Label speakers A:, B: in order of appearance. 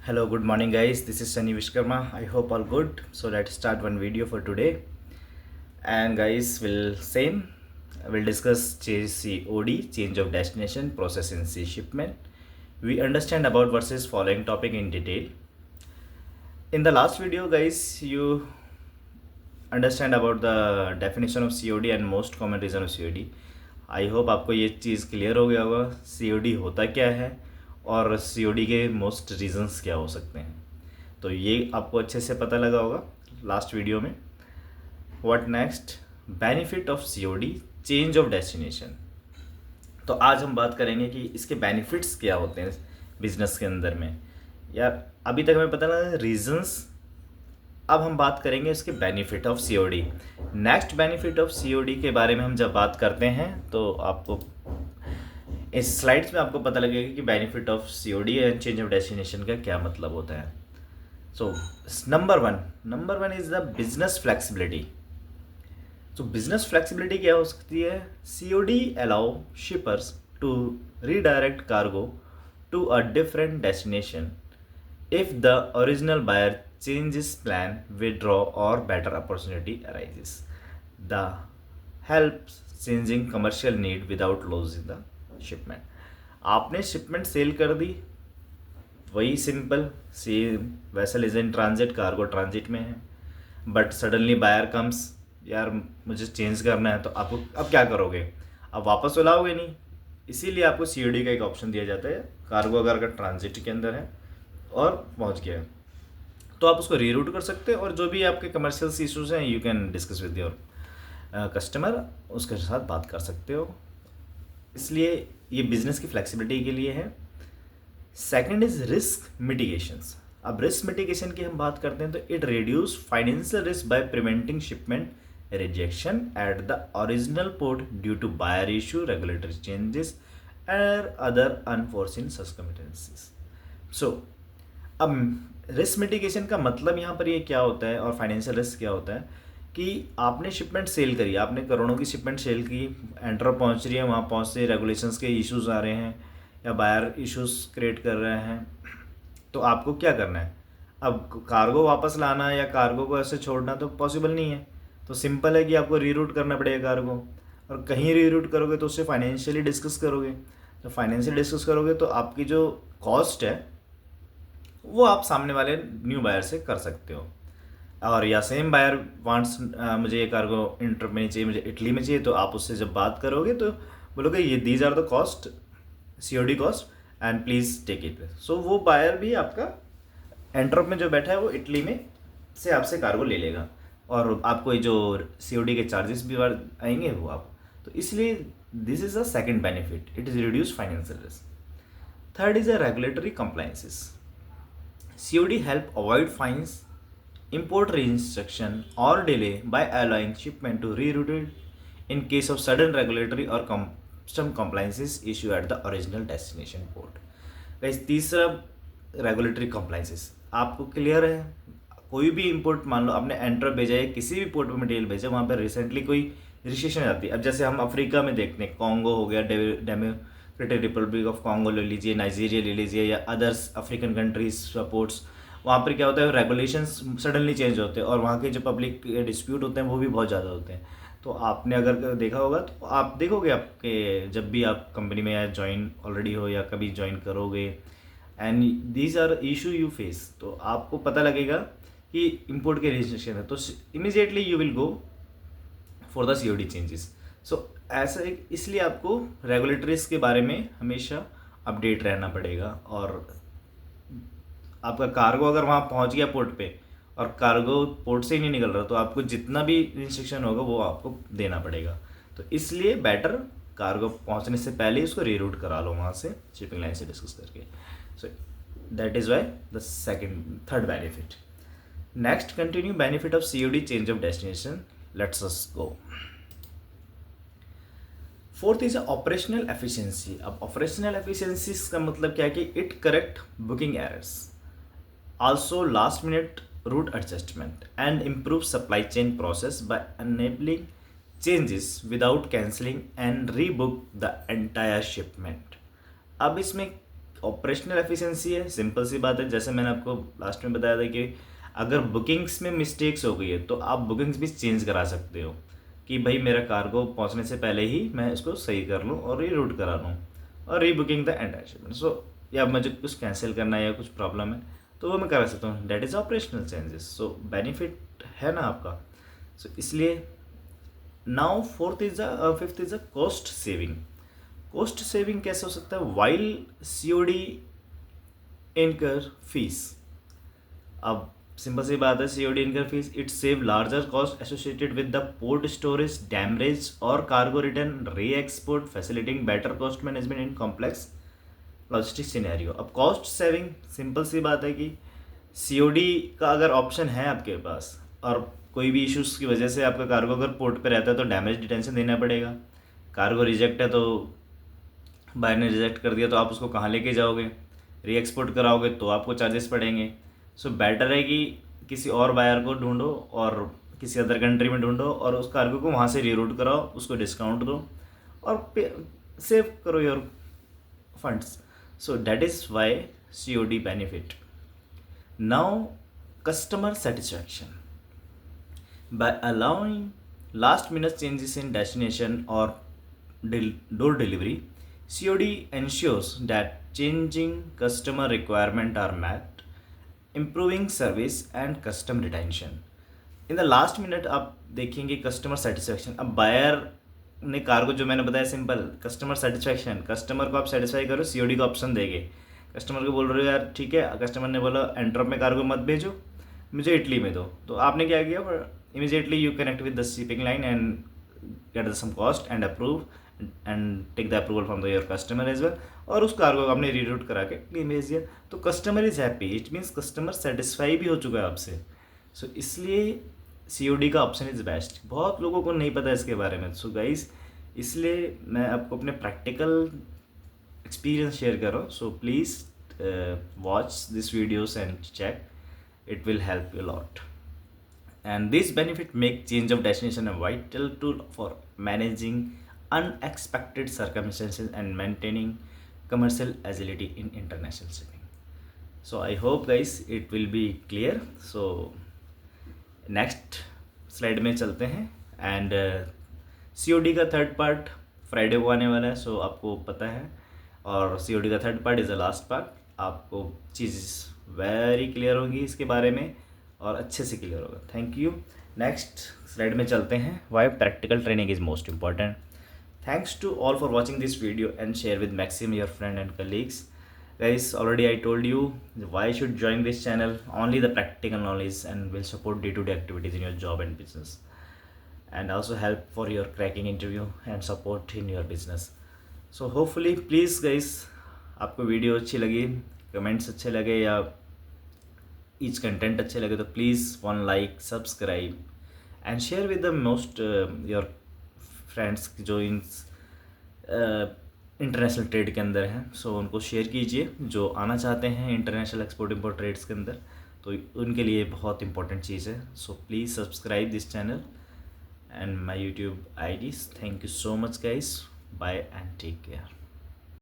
A: Hello, good morning, guys. This is Sunny Vishkarma. I hope all good. So let's start one video for today. And guys, we'll discuss COD, change of destination, process in sea shipment. We understand about versus following topic in detail. In the last video, guys, you understand about the definition of COD and most common reason of COD. I hope आपको ये चीज़ clear हो गया होगा COD होता क्या है और COD के मोस्ट रीजंस क्या हो सकते हैं। तो ये आपको अच्छे से पता लगा होगा लास्ट वीडियो में। What next, benefit of COD, change of destination. तो आज हम बात करेंगे कि इसके बेनिफिट्स क्या होते हैं बिजनेस के अंदर में। यार अभी तक हमें पता लगा रीजंस, अब हम बात करेंगे इसके benefit of COD। Next benefit of COD के बारे में हम जब बात करते हैं तो आपको इस स्लाइड्स में आपको पता लगेगा कि benefit of COD and change of destination का क्या मतलब होता है। So number one is the business flexibility. तो बिजनेस फ्लेक्सिबिलिटी क्या हो सकती है? COD allow shippers to redirect cargo to a different destination if the original buyer changes plan, withdraw, or better opportunity arises. The helps changing commercial need without losing the shipment. आपने shipment cell कर दी, वही simple same vessel is in transit, cargo transit में है, but suddenly buyer comes, यार मुझे change करना है, तो आपको अब क्या करोगे? अब वापस तो लाओगे नहीं, इसीलिए आपको COD का एक ऑप्शन दिया जाता है। कार्गो अगर ट्रांजिट के अंदर है और पहुंच गया है तो आप उसको रीरूट कर सकते हैं, और जो भी आपके कमर्शियल इशूज़ हैं you can discuss with your customer, उसके साथ बात कर सकते हो। इसलिए ये बिजनेस की फ्लेक्सिबिलिटी के लिए है। Second is risk mitigations. अब रिस्क मिटिगेशन की हम बात करते हैं तो it reduce financial risk by preventing shipment rejection at the original port due to buyer issue, regulatory changes और अदर अनफोर्सिन सर्कमस्टेंसेस। सो अब रिस्क मिटिगेशन का मतलब यहाँ पर ये क्या होता है और फाइनेंशियल रिस्क क्या होता है कि आपने शिपमेंट सेल करी, आपने करोड़ों की शिपमेंट सेल की, एंटर पहुँच रही है, वहाँ पहुँचते रेगुलेशंस के इश्यूज आ रहे हैं या बायर इश्यूज क्रिएट कर रहे हैं, तो आपको क्या करना है? अब कार्गो वापस लाना या कार्गो को ऐसे छोड़ना तो पॉसिबल नहीं है, तो सिंपल है कि आपको रीरूट करना पड़ेगा कार्गो, और कहीं रीरूट करोगे तो उससे फाइनेंशियली डिस्कस करोगे, तो फाइनेंशियली डिस्कस करोगे तो आपकी जो कॉस्ट है वो आप सामने वाले न्यू बायर से कर सकते हो। और या सेम बायर वांट्स मुझे ये कार्गो इंटर में नहीं चाहिए, मुझे इटली में चाहिए, तो आप उससे जब बात करोगे तो बोलोगे ये these are the cost, COD cost and please take it. So वो बायर भी आपका एंट्रोप में जो बैठा है वो इटली में से आपसे कार्गो ले लेगा, और आपको जो COD के चार्जेस भी आएंगे वो आप, तो इसलिए this is a second benefit, it is reduce financial risk. Third is a regulatory compliances. COD help avoid fines, import restriction or delay by allowing shipment to rerouted in case of sudden regulatory or custom compliances issue at the original destination port. Guys, तीसरा regulatory compliances आपको clear है। कोई भी import, मान लो आपने enter भेजा है, किसी भी पोर्ट में मटेरियल भेजा, वहाँ पर रिसेंटली कोई रिस्ट्रिक्शन आती है। अब जैसे हम अफ्रीका में देखते हैं, कॉन्गो हो गया, डेमोक्रेटिक रिपब्लिक ऑफ कॉन्गो ले लीजिए, नाइजीरिया ले लीजिए, या अदर्स अफ्रीकन कंट्रीज सपोर्ट्स, वहाँ पर क्या होता है रेगुलेशंस सडनली चेंज होते हैं, और वहाँ के जो पब्लिक डिस्प्यूट होते हैं वो भी बहुत ज़्यादा होते हैं। तो आपने अगर देखा होगा तो आप देखोगे, आपके जब भी आप कंपनी में या ज्वाइन ऑलरेडी हो या कभी ज्वाइन करोगे, and these are issue you face, तो आपको पता लगेगा कि इंपोर्ट के रजिस्ट्रेशन है, तो immediately you will go for the COD changes. So ऐसा एक, इसलिए आपको रेगुलेटरीज के बारे में हमेशा अपडेट रहना पड़ेगा। और आपका कार्गो अगर वहाँ पहुँच गया पोर्ट पे और कार्गो पोर्ट से ही नहीं निकल रहा, तो आपको जितना भी इंस्ट्रक्शन होगा वो आपको देना पड़ेगा। तो इसलिए बेटर कार्गो पहुँचने से पहले ही उसको रीरूट करा लो वहाँ से शिपिंग लाइन से डिस्कस करके। So that is why the third benefit. Next, continue benefit of COD change of destination, let's us go. Fourth is operational efficiency. अब ऑपरेशनल एफिशिएंसी का मतलब क्या है कि it correct booking errors, also last minute route adjustment and improve supply chain process by enabling changes without cancelling and rebook the entire shipment. अब इसमें operational efficiency है, simple सी बात है। जैसे मैंने आपको लास्ट में बताया था कि अगर बुकिंग्स में मिस्टेक्स हो गई है तो आप बुकिंग्स भी चेंज करा सकते हो कि भाई मेरा कार्गो पहुंचने से पहले ही मैं इसको सही कर लूँ और रीरूट करा लूँ और रीबुकिंग द एंटायर शिपमेंट। सो या मुझे कुछ कैंसिल करना है या कुछ प्रॉब्लम है तो वो मैं करा सकता हूँ। That is operational changes. So benefit है ना आपका। सो इसलिए now fifth is a cost saving. Cost saving कैसे हो सकता है? While COD incur fees. अब सिंपल सी बात है, COD incur fees it save larger cost associated with the port storage demurrage और cargo return re export facilitating better cost management in complex logistic scenario. अब कॉस्ट सेविंग सिंपल सी बात है कि सीओडी का अगर ऑप्शन है आपके पास और कोई भी इश्यूज़ की वजह से आपका कार्गो अगर पोर्ट पे रहता है तो डैमेज डिटेंशन देना पड़ेगा। कार्गो रिजेक्ट है तो बायर ने रिजेक्ट कर दिया तो आप उसको कहाँ लेके जाओगे? री एक्सपोर्ट कराओगे तो आपको चार्जेस पड़ेंगे। सो बेटर है कि किसी और बायर को ढूंढो और किसी अदर कंट्री में ढूंढो और उस कार्गो को वहाँ से रीरूट कराओ, उसको डिस्काउंट दो और सेव करो your funds. So that is Y COD benefit. Now customer satisfaction. By allowing last minute changes in destination or door delivery, COD ensures that changing customer requirements are met, improving service and customer retention. In the last minute आप देखेंगे customer satisfaction. अब buyer ने cargo जो मैंने बताया simple customer satisfaction, customer को आप satisfy करो, COD का ऑप्शन देंगे। कस्टमर को बोल रहे हो यार ठीक है, कस्टमर ने बोला एंट्रॉप में कार्गो मत भेजो, मुझे इटली में दो, तो आपने क्या किया? Immediately you connect with the shipping line and get some cost and approve and take the approval from the your customer as well, और उस कार्गो को आपने रीरूट करा के भेज दिया। तो customer is happy, it means customer satisfy भी हो चुका है आपसे। सो इसलिए COD का ऑप्शन इज़ बेस्ट। बहुत लोगों को नहीं पता इसके बारे में। सो गाइस, इसलिए मैं आपको अपने प्रैक्टिकल एक्सपीरियंस शेयर कर रहा हूँ। So please watch this videos and check, it will help you a lot. And this benefit make change of destination a vital tool for managing unexpected circumstances and maintaining commercial agility in international shipping. So I hope guys it will be clear. So next slide में चलते हैं and COD का third part Friday को आने वाला है। सो आपको पता है, और COD का third part is the last part. आपको चीज़ वेरी क्लियर होगी इसके बारे में और अच्छे से क्लियर होगा। Thank you. नेक्स्ट स्लाइड में चलते हैं, why practical training is most important. Thanks to all for watching this video and share with maximum your friend and colleagues. Guys, already I told you why should join this channel, only the practical knowledge and will support day-to-day activities in your job and business and also help for your cracking interview and support in your business. So hopefully please guys, आपको video अच्छी लगी, comments अच्छे लगे या each content अच्छे लगे तो please one like, subscribe and share with the most your friends जो इन इंटरनेशनल ट्रेड के अंदर हैं। सो उनको शेयर कीजिए जो आना चाहते हैं इंटरनेशनल एक्सपोर्ट इम्पोर्ट ट्रेड्स के अंदर, तो उनके लिए बहुत इंपॉर्टेंट चीज़ है। So please subscribe this channel and my YouTube IDs. Thank you so much guys. Bye and take care.